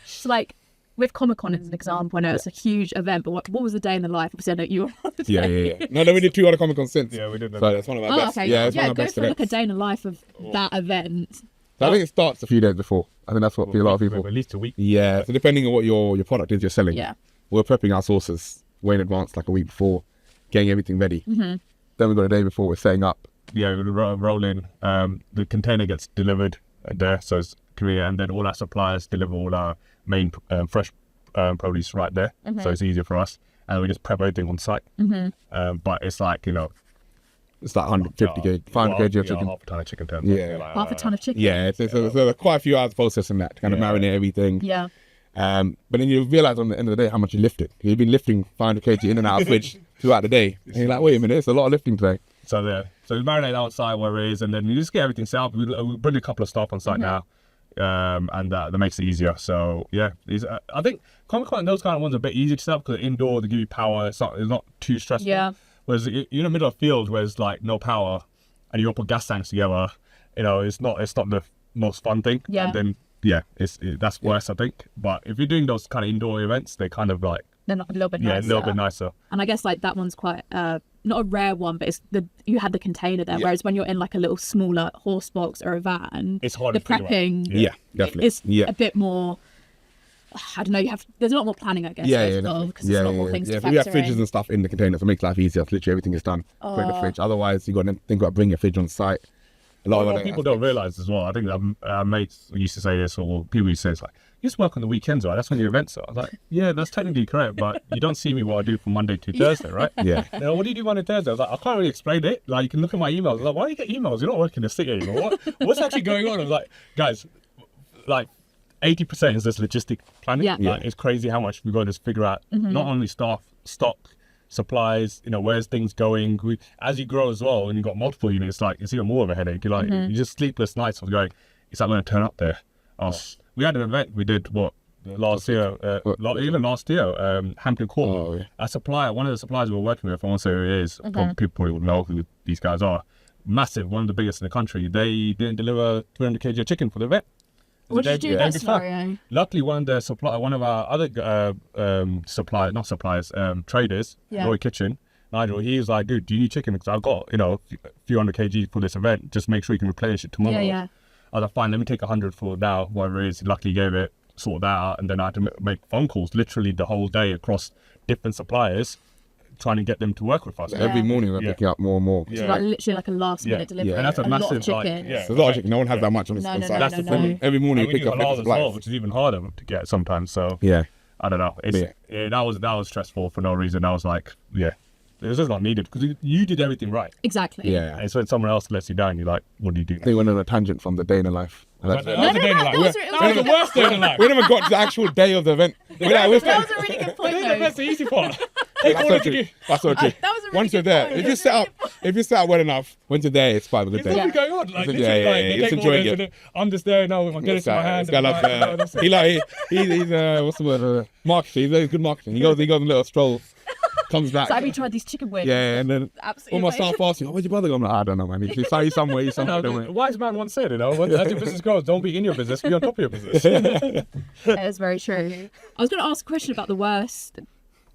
So like with Comic Con as an example, I know it's a huge event, but what was the day in the life? Obviously, I know you were on the Yeah, day. yeah, yeah. No, we did 2 other Comic Con since. Yeah, we did that. So that's one of our Oh, best. okay. Yeah, it's one Yeah, of go our best through like a events. day in the life of that event. So I think it starts a few days before. I think that's what a lot of people. At least a week. Yeah, so depending on what your product is you're selling. Yeah. We're prepping our sauces way in advance, like a week before, getting everything ready. Mm-hmm. Then we've got a day before we're setting up. Yeah, we roll in. The container gets delivered there, so it's Korea, and then all our suppliers deliver all our main fresh produce right there, so it's easier for us. And we just prep everything on site. But it's like It's like 150 kg, 500 kg of chicken. Half a ton of chicken turns. Yeah. Like, Half a ton of chicken. Yeah, so quite a few hours processing that to kind of marinate everything. Yeah. But then you realise on the end of the day how much you lifted. You've been lifting 500 kg in and out of fridge throughout the day. And you're like, wait a minute, it's a lot of lifting today. So yeah, so we marinate outside where it is, and then you just get everything set up. We bring a couple of staff on site now, and that makes it easier. So yeah, I think Comic-Con, those kind of ones are a bit easier to set up because indoor, they give you power. It's not too stressful. Yeah. Whereas you're in the middle of a field where it's like no power, and you all put gas tanks together. You know, it's not the most fun thing. Yeah. And then that's worse, I think. But if you're doing those kind of indoor events, they kind of like They're not a little bit nicer. a little bit nicer. And I guess like that one's quite not a rare one, but it's you had the container there. Yeah. Whereas when you're in like a little smaller horse box or a van, It's hard the to figure out. prepping Yeah, definitely. is Yeah. a bit more. I don't know. There's a lot more planning, I guess. Because there's a lot more things to If we have factor fridges in. and stuff in the containers, it makes life easier. Literally everything is done. Put in the fridge. Otherwise, you got to think about bringing a fridge on site. A lot What of people don't realise as well, I think our mates used to say this, or people used to say, it's like, you just work on the weekends, right? That's when your events are. I was like, yeah, that's technically correct, but you don't see me what I do from Monday to Thursday, right? Yeah. You know, what do you do Monday to Thursday? I was like, I can't really explain it. Like, you can look at my emails. I was like, why do you get emails? You're not working in the city anymore. What's actually going on? I was like, guys, like, 80% is this logistic planning. Yeah. Like, it's crazy how much we've got to figure out, not only staff, stock, supplies, you know, where's things going. As you grow as well, and you've got multiple units, like it's even more of a headache. You're like, you just sleepless nights of going, is that going to turn up there? We had an event we did last year, Hampton Court. Oh, yeah. A supplier, one of the suppliers we were working with, I won't say who it is, people probably would know who these guys are. Massive, one of the biggest in the country. They didn't deliver 200 kg of chicken for the event. What did you do in that before. scenario? Luckily, one of our other traders, Yeah. Roy Kitchen, Nigel, he was like, dude, do you need chicken? Because I've got, a few hundred kg for this event. Just make sure you can replenish it tomorrow. Yeah. I was like, fine, let me take 100 for now, whatever it is. He luckily gave it, sort that out, and then I had to make phone calls literally the whole day across different suppliers, trying to get them to work with us. Every morning we're picking up more and more. So like literally like a last minute delivery. And that's a lot of massive, like, chicken. There's a lot of chicken. No one has that much on the No, site. no, That's the no, thing. no. Every morning And we we pick do up halal extra as well, supplies. which is even harder to get sometimes. So Yeah. I don't know. That was stressful for no reason. I was like, it was just not needed because you did everything right. Exactly. Yeah. And so when someone else lets you down, you're like, what do you do? I think we went on a tangent from the day in the life. That No, was a day in the life. that was That was the worst day in the life. We never got to the actual day of the event. That was a really good point though. That's the easy part. That's so true. That's so true. That was a really Once you're good there, point. if you set up well enough, once you're there, it's quite a good There's day. nothing going on. Like, Yeah, literally, yeah, like, yeah, they just take enjoying orders it. and then I'm just there now with my Guinness in my hand. This guy loves, he's what's the word? Marketing. He's very good marketing. He goes on little strolls, comes back. So have you tried these chicken wings? Yeah, and then Absolutely all my amazing. staff asking, where's your brother going? I'm like, I don't know, man. He's somewhere. He's somewhere. No, Don't the worry. wise man once said, as your business grows, don't be in your business, be on top of your business. That is very true. I was going to ask a question about the worst,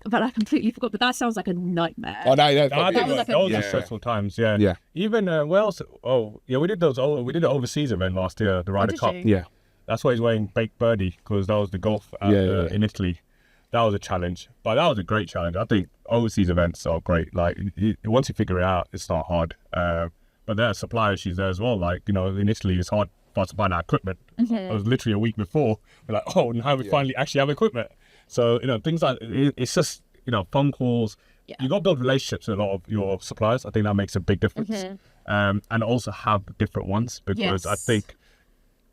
but I completely forgot. But that sounds like a nightmare. Oh, I that's did was like a- those Yeah. are stressful times, yeah. Yeah. Even, what else? Oh, yeah, we did we did an overseas event last year, the Ryder did Cup. you? Yeah. That's why he's wearing baked birdie, because that was the golf in Italy. That was a challenge, but that was a great challenge. I think overseas events are great. Like, once you figure it out, it's not hard. But there are supply issues there as well. Like, in Italy, it's hard for us to find our equipment. It was literally a week before. We're like, oh, now we finally actually have equipment. So, things like, it's just, phone calls. Yeah. You got to build relationships with a lot of your suppliers. I think that makes a big difference. And also have different ones, because I Yes. think,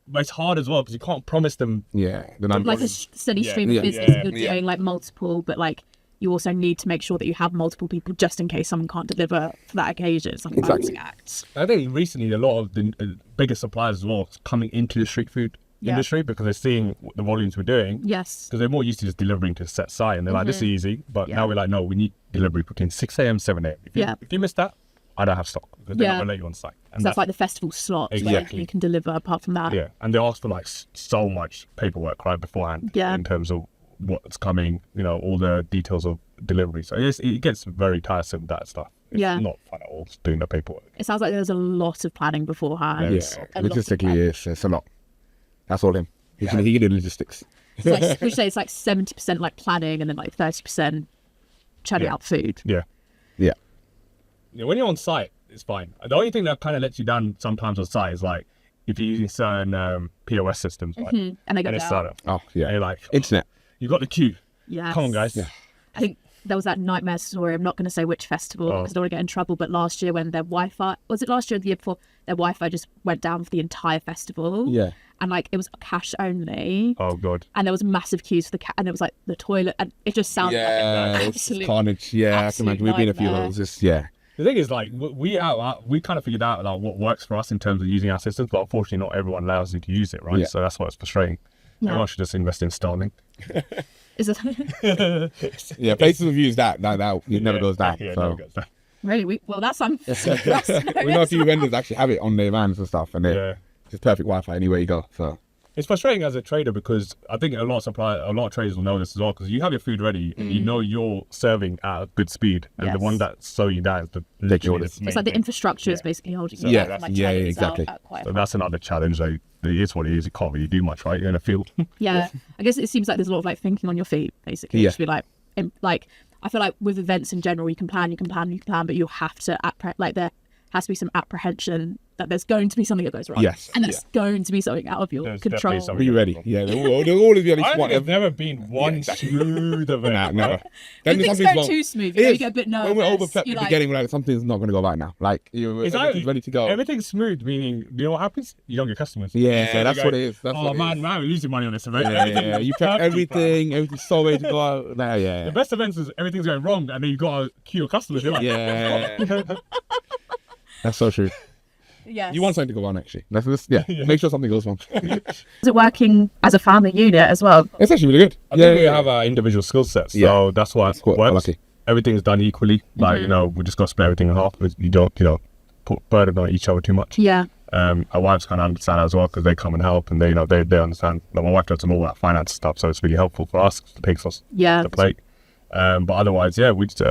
but it's hard as well because you can't promise them. Yeah. Then I'm Like a steady stream Yeah. of business. Yeah. You're doing like multiple, but like you also need to make sure that you have multiple people just in case someone can't deliver for that occasion. It's like a Exactly. balancing act. I think recently a lot of the bigger suppliers as well coming into the street food Yeah. industry because they're seeing what the volumes we're doing. Yes. Because they're more used to just delivering to a set site and they're like, this is easy. But Yeah. now we're like, no, we need delivery between 6 a.m. 7 a.m. If you miss that, I don't have stock because they're Yeah. not going to let you on site. And So that's like the festival slots where Exactly. you can deliver apart from that. yeah. And they ask for like so much paperwork right beforehand Yeah. in terms of what's coming, all the details of delivery. So it gets very tiresome, that stuff. It's Yeah. not fun at all doing the paperwork. It sounds like there's a lot of planning beforehand. Yeah. A lot of Logistically, it's a lot. That's all him. He can do logistics. It's like, would you say it's like 70% like planning and then like 30% churning Yeah. out food? Yeah. Yeah, when you're on site, it's fine. The only thing that kind of lets you down sometimes on site is like if you're using certain POS systems, right? And they go And it's down. startup. Oh, And yeah. you're like, Internet. you got the queue. Yes. Come on, guys. I think there was that nightmare story. I'm not going to say which festival because I don't want to get in trouble. But last year, when their Wi-Fi, was it last year or the year before, their Wi-Fi just went down for the entire festival. Yeah. And like it was cash only. Oh god. And there was massive queues for and it was like the toilet, and it just sounded like an it's absolute carnage. Yeah, I can absolute imagine. We've been a few of nightmare. those. Just The thing is, like, we kind of figured out like what works for us in terms of using our systems, but unfortunately, not everyone allows you to use it, right? Yeah. So that's why it's frustrating. Yeah. Everyone should just invest in Starlink. Is it yeah. Places have used that it never goes down. Yeah, so never goes down. really? That's we know a few vendors actually have it on their vans and stuff, and Yeah. it's perfect Wi-Fi anywhere you go. So It's frustrating as a trader because I think a lot of traders will know this as well, because you have your food ready and you know you're serving at a good speed, and the Yes. one that's slowing you down is Literally. the main It's like the thing. infrastructure is basically holding you Yeah, back from, like, yeah, turning exactly. out at quite a So that's another challenge. Like, it is what it is. You can't really do much, right? You're in a field. Yeah, I guess it seems like there's a lot of like thinking on your feet, basically. Yeah. Just be like, like I feel like with events in general, you can plan, but you have to like there has to be some apprehension that there's going to be something that goes wrong. Yes, and that's going to be something out of your There's control. definitely something. be ready. Yeah, there'll always be at least I think one. there's never been one smooth event. Nah, never. When Then things something's go wrong. too smooth, It you is. get a bit nervous. When we're over prepped at you're the like, beginning, we're like, something's not going to go right now. Like, everything's ready to go. Everything's smooth, meaning, you know what happens? You don't get customers. Yeah, So you that's go, what it is. That's oh what it man, is. we're losing money on this event. Yeah, you prep everything's so ready to go out. Nah, yeah. The best events is everything's going wrong, and then you got to queue of customers. You're like, Yeah. That's so true. yes. You want something to go on, actually. That's just, make sure something goes wrong. Is it working as a family unit as well? It's actually really good. I think we have our individual skill sets, so Yeah. that's why it quite works. lucky. Everything's done equally. Like, you know, we just got to split everything in half. You don't, put burden on each other too much. Yeah. Our wives kind of understand that as well, because they come and help, and they understand. Like, my wife does some all that finance stuff, so it's really helpful for us. It takes us Yeah. the plate. But otherwise, we just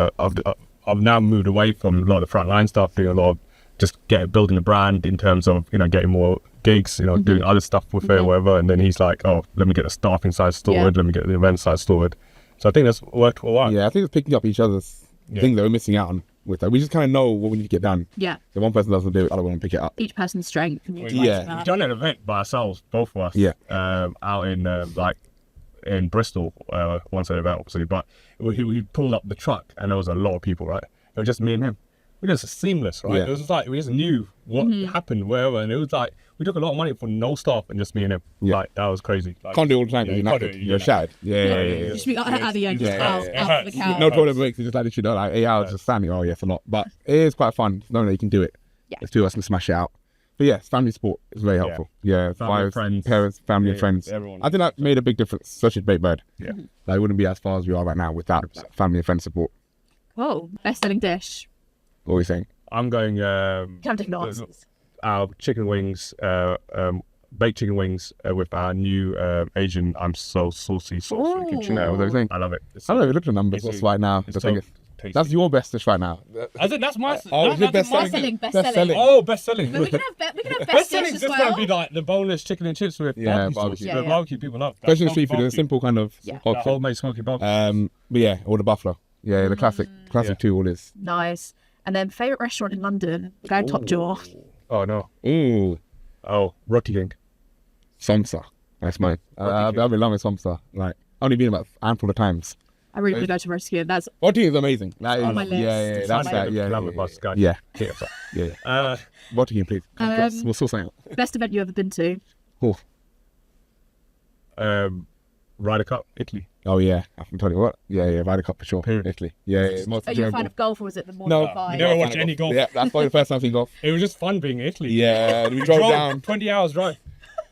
I've now moved away from a lot of the frontline stuff, doing a lot of just building a brand in terms of getting more gigs, doing other stuff with it or whatever. And then he's like, oh, let me get the staffing side sorted, let me get the event side sorted. So I think that's worked all right. Yeah, I think it's picking up each other's things that we're missing out on with that. We just kind of know what we need to get done. Yeah. If one person doesn't do it, the other one will pick it up. Each person's strength. And Yeah. We've done an event by ourselves, both of us. Yeah. Out in in Bristol, once an event obviously, but we pulled up the truck and there was a lot of people, right? It was just me and him. We just seamless, right? Yeah. It was just like we just knew what happened wherever, and it was like we took a lot of money for no staff and just me and him. Yeah. Like that was crazy. Like, Can't do it all the time Yeah, because you you're can't do knackered. it, You're yeah. shattered. Yeah. You should be at the end, just Yeah. out for the count. No toilet breaks, you just like, like 8 hours just standing. Oh, yes, a lot. But it is quite fun knowing that you can do it. Yeah. There's two of us can smash it out. But yes, family support is very helpful. Yeah, Family, wives, friends. parents, family, and Yeah, friends. everyone. I think that made a big difference, such as Baked Bird. Yeah. Like, it wouldn't be as far as we are right now without family and friend support. Whoa, best-selling dish. What are we saying? I'm going Can't take no answers. our chicken wings, baked chicken wings with our new Asian I'm so saucy sauce in the kitchen. What was I saying? I love it. I don't know if you looked at the numbers It's right now. it's The thing so is, tasty. that's your best dish right now. I think that's my. Oh, is it that's my- best-selling? Best-selling. Oh, best selling. But we can have best dish Best-selling as is just well. gonna be like the boneless chicken and chips with Yeah, barbecue sauce. barbecue. Yeah, The yeah. barbecue people love. Especially in street food, it's a simple kind of Yeah. That option. homemade smoky barbecue. But yeah, or the buffalo. Yeah, the classic Yeah. two all is. Nice. And then favourite restaurant in London? We're going top jaw. Oh no. Ooh, Oh, Roti King. Samsa. That's mine. I've been loving Samsa. Like, only been about a handful of times. I really want to go to Rescue. That's Roti is amazing. That is, on my list. Yeah, It's that's on my that. Yeah, Lambert bus guy. yeah, Yeah. so. yeah. Roti King, please. Come to us. We'll sort something out. best event you ever been to. Ryder Cup, Italy. Oh yeah, I can tell you what. Yeah, Ryder Cup for sure. Period. Italy. Yeah. Most Are you a fan enjoyable. of golf or was it the more No, vibe? you never watched any golf. Yeah, that's probably the first time I've seen golf. It was just fun being in Italy. Yeah, we drove down 20 hours drive.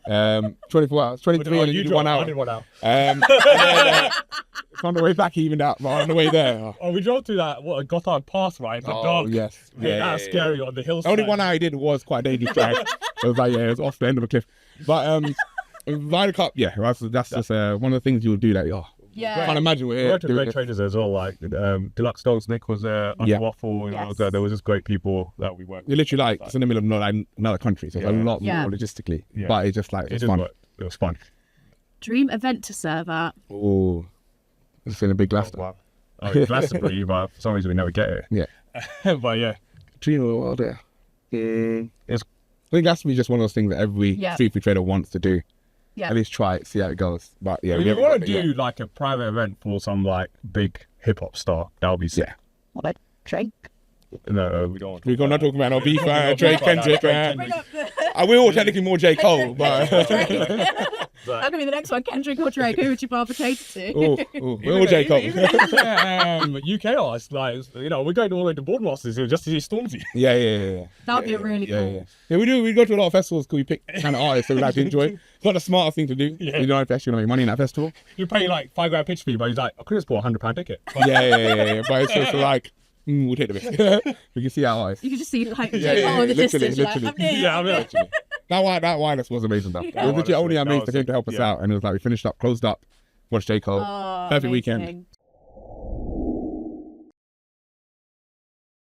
24 hours, 23 Oh, and you you did drove 1 hour. I did 1 hour. On the way back, he evened out, but on the way there. Oh, we drove through that Gotthard Pass, right? It's like dark. yes. That's scary on the hillside. Only 1 hour I did was quite a dangerous drive. It was like, it was off the end of a cliff. But Ryder Cup, that's just one of the things you would do that. Oh, Yeah. can't imagine We we're worked with great traders as well, like Deluxe Dogs. Nick was there, Uncle Yeah. Waffle. Yes. There was just great people that we worked with. You're literally like, it's in the middle of another country, so it's a lot Yeah. more logistically. Yeah. But it's just like, It it's just fun. worked. It was fun. Dream event to serve at. Oh, it's in a big Gloucester. Wow. Oh, Glastonbury, but for some reason we never get it. Yeah. But yeah, Dream of the world there. it's I think Glastonbury is just one of those things that every Yeah. street food trader wants to do. at least try it, see how it goes. But yeah, If we you haven't want got to it do yet. like a private event for some like big hip hop star, that would be sick. Yeah. What about Drake? No, we don't. Want to We're not talking about no beef, Drake, Drake, Kendrick. Bring up the We're all technically more J. Cole, but that could be the next one, Kendrick or Drake. Who would you rather cater to? we're all J. Cole. UK artists, like, you know, we're going all the way to Boardmasters just to see Stormzy. Yeah. That would be really cool. Yeah, we do. We go to a lot of festivals because we pick kind of artists that we like to enjoy. It's not the smartest thing to do. Yeah. You know, if you actually want to make money in that festival. You're paying like £5 pitch fee, but he's like, I could just bought a £100 ticket. Yeah. But it's just like, we'll take the risk. We can see our eyes. You can just see like Yeah, J. Cole in the literally, distance. You're like, literally. I'm near. Yeah, I mean, Actually. That wireless was amazing though. It was legit only our mates that came to help us out, and it was like we finished up, closed up, watched J. Cole. Oh, Perfect amazing. weekend.